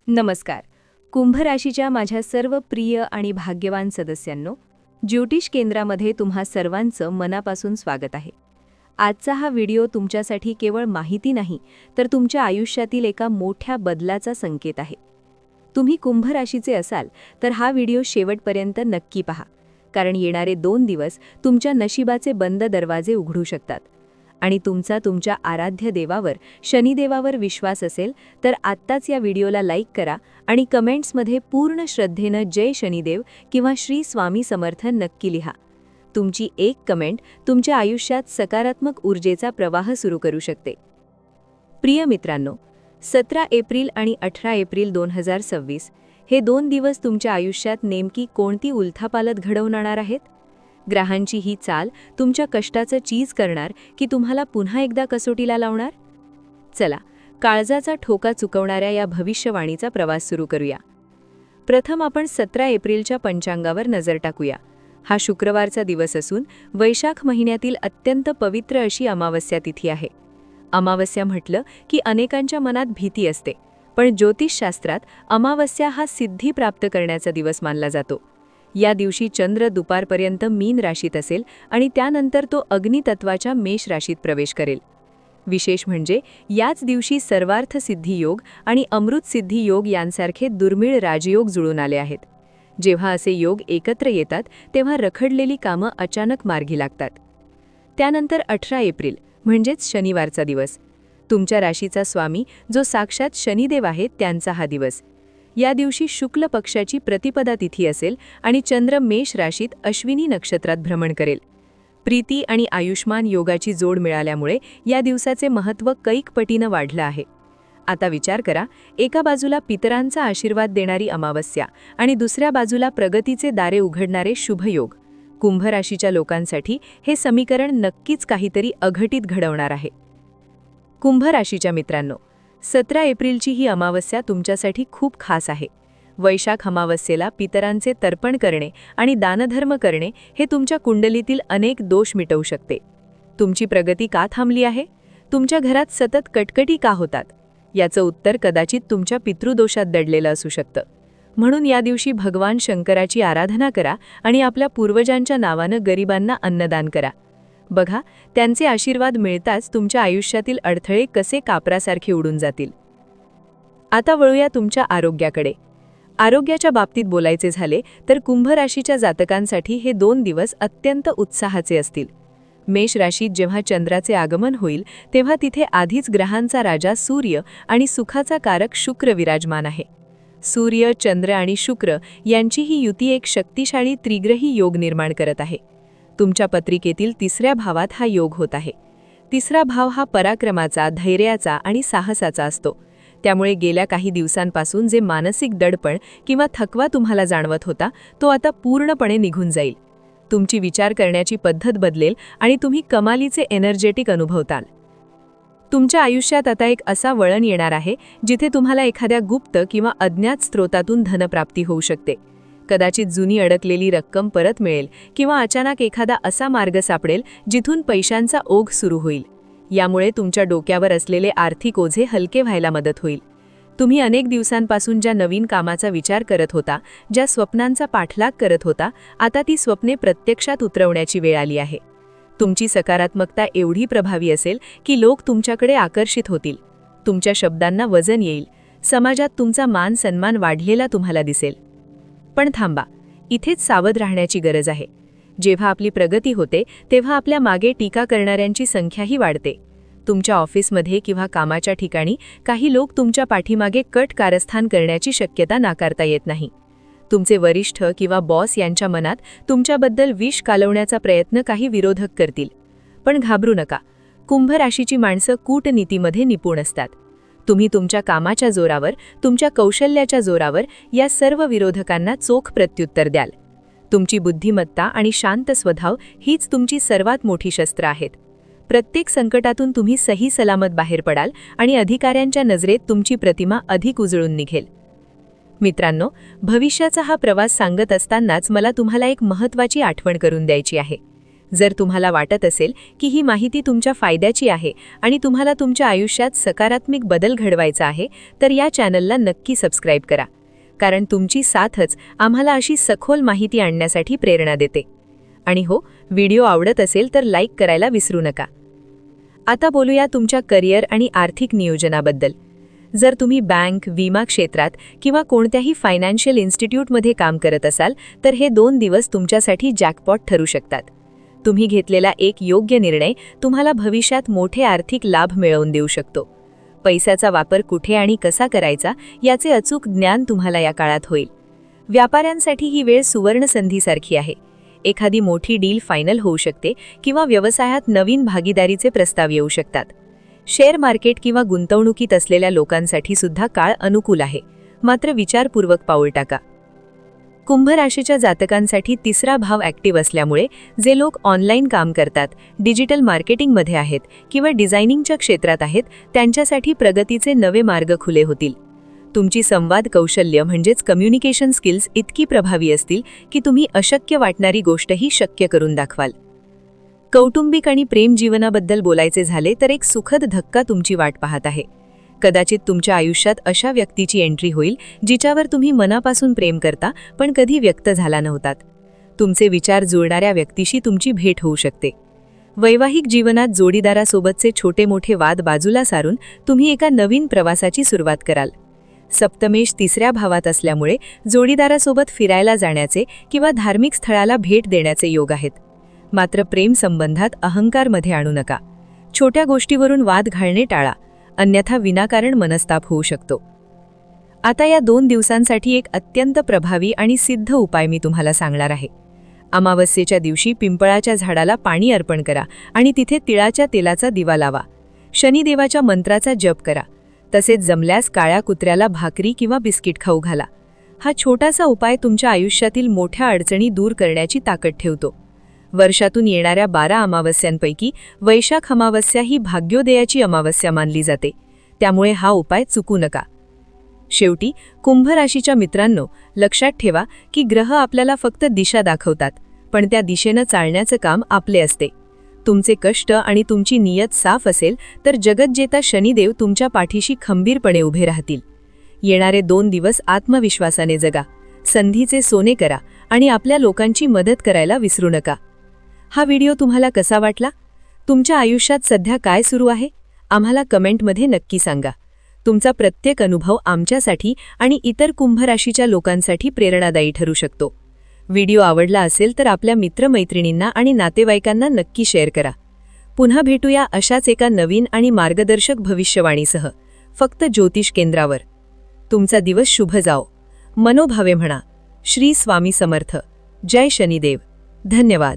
नमस्कार. कुंभ राशीच्या माझ्या सर्व प्रिय आणि भाग्यवान सदस्यांनो, ज्योतिष केंद्रामध्ये तुम्हा सर्वांचं मनापासून स्वागत आहे. आजचा हा व्हिडिओ तुमच्यासाठी केवळ माहिती नाही, तर तुमच्या आयुष्यातील एका मोठ्या बदलाचा संकेत आहे. तुम्ही कुंभ राशीचे असाल तर हा व्हिडिओ शेवटपर्यंत नक्की पहा, कारण येणारे 2 दिवस तुमच्या नशिबाचे बंद दरवाजे उघडू शकतात. आणि तुमच्या आराध्य देवावर, शनिदेवावर विश्वास असेल तर आत्ताच या व्हिडिओला लाईक करा आणि कमेंट्समध्ये पूर्ण श्रद्धेनं जय शनिदेव किंवा श्री स्वामी समर्थ नक्की लिहा. तुमची एक कमेंट तुमच्या आयुष्यात सकारात्मक ऊर्जेचा प्रवाह सुरू करू शकते. प्रिय मित्रांनो, 17 एप्रिल आणि 18 एप्रिल 2026 हे 2 दिवस तुमच्या आयुष्यात नेमकी कोणती उलथापालथ घडवून आणणार आहेत? ग्रहांची ही चाल तुमच्या कष्टाचं चीज करणार की तुम्हाला पुन्हा एकदा कसोटीला लावणार? चला, काळजाचा ठोका चुकवणाऱ्या या भविष्यवाणीचा प्रवास सुरू करूया. प्रथम आपण 17 एप्रिलच्या पंचांगावर नजर टाकूया. हा शुक्रवारचा दिवस असून वैशाख महिन्यातील अत्यंत पवित्र अशी अमावस्या तिथी आहे. अमावस्या म्हटलं की अनेकांच्या मनात भीती असते, पण ज्योतिषशास्त्रात अमावस्या हा सिद्धी प्राप्त करण्याचा दिवस मानला जातो. या दिवशी चंद्र दुपारपर्यंत मीन राशीत असेल आणि त्यानंतर तो अग्नितत्वाच्या मेष राशीत प्रवेश करेल. विशेष म्हणजे याच दिवशी सर्वार्थ सिद्धी योग आणि अमृत सिद्धी योग यांसारखे दुर्मिळ राजयोग जुळून आले आहेत. जेव्हा असे योग एकत्र येतात तेव्हा रखडलेली कामं अचानक मार्गी लागतात. त्यानंतर 18 एप्रिल म्हणजेच शनिवारचा दिवस. तुमच्या राशीचा स्वामी जो साक्षात शनिदेव आहे त्यांचा हा दिवस. या दिवशी शुक्ल पक्षाची प्रतिपदा तिथी असेल आणि चंद्र मेष राशीत अश्विनी नक्षत्रात भ्रमण करेल. प्रीती आणि आयुष्मान योगाची जोड मिळाल्यामुळे या दिवसाचे महत्त्व कैक पटीनं वाढलं आहे. आता विचार करा, एका बाजूला पितरांचा आशीर्वाद देणारी अमावस्या आणि दुसऱ्या बाजूला प्रगतीचे दारे उघडणारे शुभयोग. कुंभ राशीच्या लोकांसाठी हे समीकरण नक्कीच काहीतरी अघटित घडवणार आहे. कुंभ राशीच्या मित्रांनो, 17 एप्रिलची ही अमावस्या तुमच्यासाठी खूप खास आहे. वैशाख अमावस्येला पितरांचे तर्पण करणे आणि दानधर्म करणे हे तुमच्या कुंडलीतील अनेक दोष मिटवू शकते. तुमची प्रगती का थांबली आहे? तुमच्या घरात सतत कटकटी का होतात? याचं उत्तर कदाचित तुमच्या पितृदोषात दडलेलं असू शकतं. म्हणून या दिवशी भगवान शंकराची आराधना करा आणि आपल्या पूर्वजांच्या नावानं गरिबांना अन्नदान करा. बघा, त्यांचे आशीर्वाद मिळताच तुमच्या आयुष्यातील अडथळे कसे कापरासारखे उडून जातील. आता वळूया तुमच्या आरोग्याकडे. आरोग्याच्या बाबतीत बोलायचे झाले तर कुंभ राशीच्या जातकांसाठी हे 2 दिवस अत्यंत उत्साहाचे असतील. मेष राशीत जेव्हा चंद्राचे आगमन होईल तेव्हा तिथे आधीच ग्रहांचा राजा सूर्य आणि सुखाचा कारक शुक्र विराजमान आहे. सूर्य, चंद्र आणि शुक्र यांची ही युती एक शक्तिशाली त्रिग्रही योग निर्माण करत आहे. तुमच्या पत्रिकेतील 3ऱ्या भावात हा योग होत आहे. 3रा भाव हा पराक्रमाचा, धैर्याचा आणि साहसाचा असतो. त्यामुळे गेल्या काही दिवसांपासून जे मानसिक दडपण किंवा थकवा तुम्हाला जाणवत होता तो आता पूर्णपणे निघून जाईल. तुमची विचार करण्याची पद्धत बदलेल आणि तुम्ही कमालीचे एनर्जेटिक अनुभवताल. तुमच्या आयुष्यात आता एक असा वळण येणार आहे जिथे तुम्हाला एखाद्या गुप्त किंवा अज्ञात स्रोतातून धनप्राप्ती होऊ शकते. कदाचित जुनी अडकलेली रक्कम परत मिळेल किंवा अचानक एखादा असा मार्ग सापडेल जिथून पैशांचा ओघ सुरू होईल. यामुळे तुमच्या डोक्यावर असलेले आर्थिक ओझे हलके व्हायला मदत होईल. तुम्ही अनेक दिवसांपासून ज्या नवीन कामाचा विचार करत होता, ज्या स्वप्नांचा पाठलाग करत होता, आता ती स्वप्ने प्रत्यक्षात उतरवण्याची वेळ आली आहे. तुमची सकारात्मकता एवढी प्रभावी असेल की लोक तुमच्याकडे आकर्षित होतील. तुमच्या शब्दांना वजन येईल. समाजात तुमचा मान सन्मान वाढलेला तुम्हाला दिसेल. पण थांबा, इथेच सावध राहण्याची गरज आहे. जेव्हा आपली प्रगती होते तेव्हा आपल्या मागे टीका करणाऱ्यांची संख्याही वाढते. तुमच्या ऑफिसमध्ये किंवा कामाच्या ठिकाणी काही लोक तुमच्या पाठीमागे कट कारस्थान करण्याची शक्यता नाकारता येत नाही. तुमचे वरिष्ठ किंवा बॉस यांच्या मनात तुमच्याबद्दल विष कालवण्याचा प्रयत्न काही विरोधक करतील. पण घाबरू नका. कुंभ राशीची माणसं कूटनीतीमध्ये निपुण असतात. तुम्ही तुमच्या कामाच्या जोरावर, तुमच्या कौशल्याच्या जोरावर या सर्व विरोधकांना चोख प्रत्युत्तर द्याल. तुमची बुद्धिमत्ता आणि शांत स्वभाव हीच तुमची सर्वात मोठी शस्त्र आहेत. प्रत्येक संकटातून तुम्ही सही सलामत बाहेर पडाल आणि अधिकाऱ्यांच्या नजरेत तुमची प्रतिमा अधिक उजळून निघेल. मित्रांनो, भविष्याचा हा प्रवास सांगत असतानाच मला तुम्हाला एक महत्त्वाची आठवण करून द्यायची आहे. जर तुम्हाला वाटत असेल की ही माहिती तुमच्या फायद्याची आहे आणि तुम्हाला तुमच्या आयुष्यात सकारात्मक बदल घडवायचा आहे, तर या चॅनलला नक्की सबस्क्राईब करा, कारण तुमची साथच आम्हाला अशी सखोल माहिती आणण्यासाठी प्रेरणा देते. आणि हो, व्हिडिओ आवडत असेल तर लाईक करायला विसरू नका. आता बोलूया तुमच्या करिअर आणि आर्थिक नियोजनाबद्दल. जर तुम्ही बँक, विमा क्षेत्रात किंवा कोणत्याही फायनान्शियल इन्स्टिट्यूटमध्ये काम करत असाल, तर हे 2 दिवस तुमच्यासाठी जॅकपॉट ठरू शकतात. तुम्ही घेतलेला एक योग्य निर्णय तुम्हाला भविष्यात मोठे आर्थिक लाभ मिळवून देऊ शकतो. पैशाचा वापर कुठे आणि कसा करायचा याचे अचूक ज्ञान तुम्हाला या काळात होईल. व्यापाऱ्यांसाठी ही वेळ सुवर्ण संधीसारखी आहे. एखादी मोठी डील फायनल होऊ शकते किंवा व्यवसायात नवीन भागीदारीचे प्रस्ताव येऊ शकतात. शेअर मार्केट किंवा गुंतवणुकीत असलेल्या लोकांसाठी सुद्धा काळ अनुकूल आहे, मात्र विचारपूर्वक पाऊल टाका. कुंभ राशीच्या जातकांसाठी 3रा भाव ॲक्टिव्ह असल्यामुळे जे लोक ऑनलाईन काम करतात, डिजिटल मार्केटिंगमध्ये आहेत किंवा डिझायनिंगच्या क्षेत्रात आहेत, त्यांच्यासाठी प्रगतीचे नवे मार्ग खुले होतील. तुमची संवाद कौशल्य म्हणजेच कम्युनिकेशन स्किल्स इतकी प्रभावी असतील की तुम्ही अशक्य वाटणारी गोष्टही शक्य करून दाखवाल. कौटुंबिक आणि प्रेम जीवनाबद्दल बोलायचे झाले तर एक सुखद धक्का तुमची वाट पाहत आहे. कदाचित तुमच्या आयुष्यात अशा व्यक्तीची एंट्री होईल जिच्यावर तुम्ही मनापासून प्रेम करता पण कधी व्यक्त झाला नव्हतात. तुमचे विचार जुळणाऱ्या व्यक्तीशी तुमची भेट होऊ शकते. वैवाहिक जीवनात जोडीदारासोबतचे छोटे मोठे वाद बाजूला सारून तुम्ही एका नवीन प्रवासाची सुरुवात कराल. सप्तमेश 3ऱ्या भावात असल्यामुळे जोडीदारासोबत फिरायला जाण्याचे किंवा धार्मिक स्थळाला भेट देण्याचे योग आहेत. मात्र प्रेम संबंधात अहंकारमध्ये आणू नका. छोट्या गोष्टीवरून वाद घालणे टाळा, अन्यथा विनाकारण मनस्ताप होऊ शकतो. आता या 2 दिवसांसाठी एक अत्यंत प्रभावी आणि सिद्ध उपाय मी तुम्हाला सांगणार आहे. अमावस्येच्या दिवशी पिंपळाच्या झाडाला पाणी अर्पण करा आणि तिथे तिळाच्या तेलाचा दिवा लावा. शनिदेवाच्या मंत्राचा जप करा. तसेच जमल्यास काळ्या कुत्र्याला भाकरी किंवा बिस्किट खाऊ घाला. हा छोटासा उपाय तुमच्या आयुष्यातील मोठ्या अडचणी दूर करण्याची ताकद ठेवतो. वर्षातून येणाऱ्या 12 अमावस्यांपैकी वैशाख अमावस्या ही भाग्योदयाची अमावस्या मानली जाते, त्यामुळे हा उपाय चुकू नका. शेवटी कुंभ राशीच्या मित्रांनो, लक्षात ठेवा की ग्रह आपल्याला फक्त दिशा दाखवतात, पण त्या दिशेनं चालण्याचं काम आपले असते. तुमचे कष्ट आणि तुमची नियत साफ असेल तर जगज्जेता शनिदेव तुमच्या पाठीशी खंबीरपणे उभे राहतील. येणारे 2 दिवस आत्मविश्वासाने जगा, संधीचे सोने करा आणि आपल्या लोकांची मदत करायला विसरू नका. हा व्हिडिओ तुम्हाला कसा वाटला? तुमच्या आयुष्यात सध्या काय सुरू आहे? आम्हाला कमेंटमध्ये नक्की सांगा. तुमचा प्रत्येक अनुभव आमच्यासाठी आणि इतर कुंभ राशीच्या लोकांसाठी प्रेरणादायी ठरू शकतो. व्हिडिओ आवडला असेल तर आपल्या मित्रमैत्रिणींना आणि नातेवाईकांना नक्की शेअर करा. पुन्हा भेटूया अशाच एका नवीन आणि मार्गदर्शक भविष्यवाणीसह, फक्त ज्योतिष केंद्रावर. तुमचा दिवस शुभ जाओ. मनोभावे म्हणा. श्री स्वामी समर्थ. जय शनिदेव. धन्यवाद.